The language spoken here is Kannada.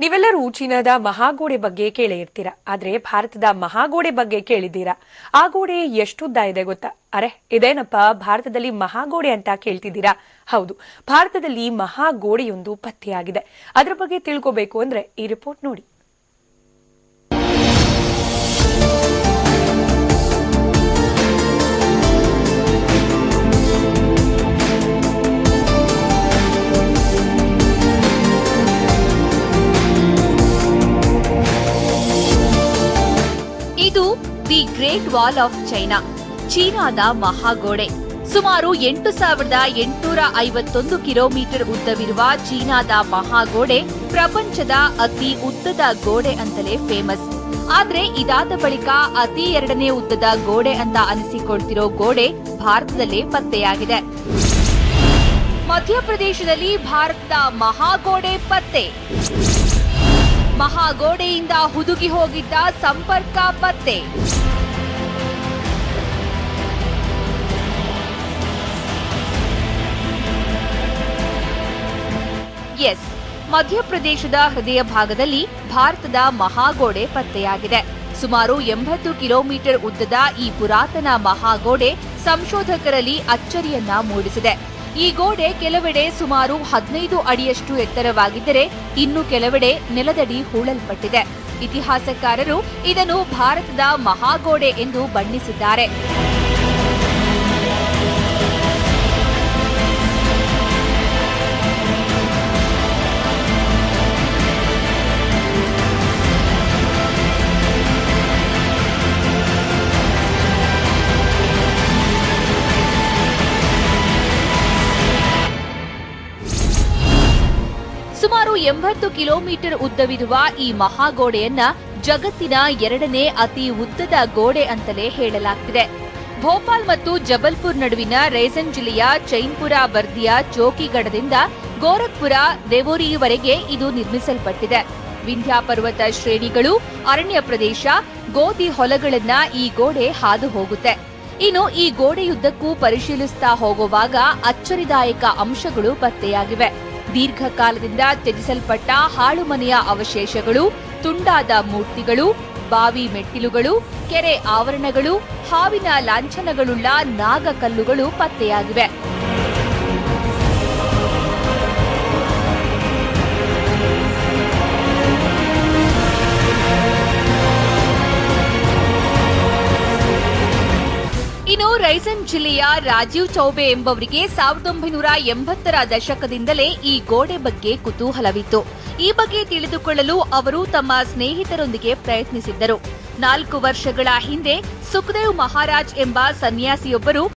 ನೀವೆಲ್ಲರೂ ಚೀನಾದ ಮಹಾಗೋಡೆ ಬಗ್ಗೆ ಕೇಳೇ ಇರ್ತೀರಾ. ಆದ್ರೆ ಭಾರತದ ಮಹಾಗೋಡೆ ಬಗ್ಗೆ ಕೇಳಿದ್ದೀರಾ? ಆ ಗೋಡೆ ಎಷ್ಟುದ್ದ ಇದೆ ಗೊತ್ತಾ? ಅರೆ ಇದೇನಪ್ಪ ಭಾರತದಲ್ಲಿ ಮಹಾಗೋಡೆ ಅಂತ ಕೇಳ್ತಿದ್ದೀರಾ? ಹೌದು, ಭಾರತದಲ್ಲಿ ಮಹಾಗೋಡೆಯೊಂದು ಪತ್ತೆಯಾಗಿದೆ. ಅದರ ಬಗ್ಗೆ ತಿಳ್ಕೋಬೇಕು ಅಂದ್ರೆ ಈ ರಿಪೋರ್ಟ್ ನೋಡಿ. ಇದು the great wall of China, ಚೀನಾದ ಮಹಾಗೋಡೆ. ಸುಮಾರು 8,851 ಕಿಲೋಮೀಟರ್ ಉದ್ದವಿರುವ ಚೀನಾದ ಮಹಾಗೋಡೆ ಪ್ರಪಂಚದ ಅತಿ ಉದ್ದದ ಗೋಡೆ ಅಂತಲೇ ಫೇಮಸ್. ಆದ್ರೆ ಇದಾದ ಬಳಿಕ ಅತಿ ಎರಡನೇ ಉದ್ದದ ಗೋಡೆ ಅಂತ ಅನಿಸಿಕೊಳ್ತಿರೋ ಗೋಡೆ ಭಾರತದಲ್ಲೇ ಪತ್ತೆಯಾಗಿದೆ. ಮಧ್ಯಪ್ರದೇಶದಲ್ಲಿ ಭಾರತದ ಮಹಾಗೋಡೆ ಪತ್ತೆ. ಮಹಾಗೋಡೆಯಿಂದ ಹುದುಗಿ ಹೋಗಿದ್ದ ಸಂಪರ್ಕ ಪತ್ತೆ. ಎಸ್, ಮಧ್ಯಪ್ರದೇಶದ ಹೃದಯ ಭಾಗದಲ್ಲಿ ಭಾರತದ ಮಹಾಗೋಡೆ ಪತ್ತೆಯಾಗಿದೆ. ಸುಮಾರು 80 ಕಿಲೋಮೀಟರ್ ಉದ್ದದ ಈ ಪುರಾತನ ಮಹಾಗೋಡೆ ಸಂಶೋಧಕರಲ್ಲಿ ಅಚ್ಚರಿಯನ್ನ ಮೂಡಿಸಿದೆ. ಈ ಗೋಡೆ ಕೆಲವೆಡೆ ಸುಮಾರು 15 ಅಡಿಯಷ್ಟು ಎತ್ತರವಾಗಿದ್ದರೆ ಇನ್ನು ಕೆಲವೆಡೆ ನೆಲದಡಿ ಹೂಳಲ್ಪಟ್ಟಿದೆ. ಇತಿಹಾಸಕಾರರು ಇದನ್ನು ಭಾರತದ ಮಹಾಗೋಡೆ ಎಂದು ಬಣ್ಣಿಸಿದ್ದಾರೆ. ಸುಮಾರು 80 ಕಿಲೋಮೀಟರ್ ಉದ್ದವಿರುವ ಈ ಮಹಾಗೋಡೆಯನ್ನ ಜಗತ್ತಿನ ಎರಡನೇ ಅತಿ ಉದ್ದದ ಗೋಡೆ ಅಂತಲೇ ಹೇಳಲಾಗ್ತಿದೆ. ಭೋಪಾಲ್ ಮತ್ತು ಜಬಲ್ಪುರ್ ನಡುವಿನ ರೈಸನ್ ಜಿಲ್ಲೆಯ ಚೈನ್ಪುರ ಬರ್ದಿಯ ಚೌಕಿಗಢದಿಂದ ಗೋರಖ್ಪುರ ದೇವೋರಿಯವರೆಗೆ ಇದು ನಿರ್ಮಿಸಲ್ಪಟ್ಟಿದೆ. ವಿಂಧ್ಯ ಪರ್ವತ ಶ್ರೇಣಿಗಳು, ಅರಣ್ಯ ಪ್ರದೇಶ, ಗೋಧಿ ಹೊಲಗಳನ್ನ ಈ ಗೋಡೆ ಹಾದು ಹೋಗುತ್ತೆ. ಇನ್ನು ಈ ಗೋಡೆಯುದ್ದಕ್ಕೂ ಪರಿಶೀಲಿಸ್ತಾ ಹೋಗುವಾಗ ಅಚ್ಚರಿದಾಯಕ ಅಂಶಗಳು ಪತ್ತೆಯಾಗಿವೆ. ದೀರ್ಘಕಾಲದಿಂದ ತ್ಯಜಿಸಲ್ಪಟ್ಟ ಹಾಳುಮನೆಯ ಅವಶೇಷಗಳು, ತುಂಡಾದ ಮೂರ್ತಿಗಳು, ಬಾವಿ ಮೆಟ್ಟಿಲುಗಳು, ಕೆರೆ ಆವರಣಗಳು, ಹಾವಿನ ಲಾಂಛನಗಳುಳ್ಳ ನಾಗಕಲ್ಲುಗಳು ಪತ್ತೆಯಾಗಿವೆ. ಇನ್ನು ರೈಸನ್ ಜಿಲ್ಲೆಯ ರಾಜೀವ್ ಚೌಬೆ ಎಂಬವರಿಗೆ 1980ರ ದಶಕದಿಂದಲೇ ಈ ಗೋಡೆ ಬಗ್ಗೆ ಕುತೂಹಲವಿತ್ತು. ಈ ಬಗ್ಗೆ ತಿಳಿದುಕೊಳ್ಳಲು ಅವರು ತಮ್ಮ ಸ್ನೇಹಿತರೊಂದಿಗೆ ಪ್ರಯತ್ನಿಸಿದ್ದರು. 4 ವರ್ಷಗಳ ಹಿಂದೆ ಸುಖದೇವ್ ಮಹಾರಾಜ್ ಎಂಬ ಸನ್ಯಾಸಿಯೊಬ್ಬರು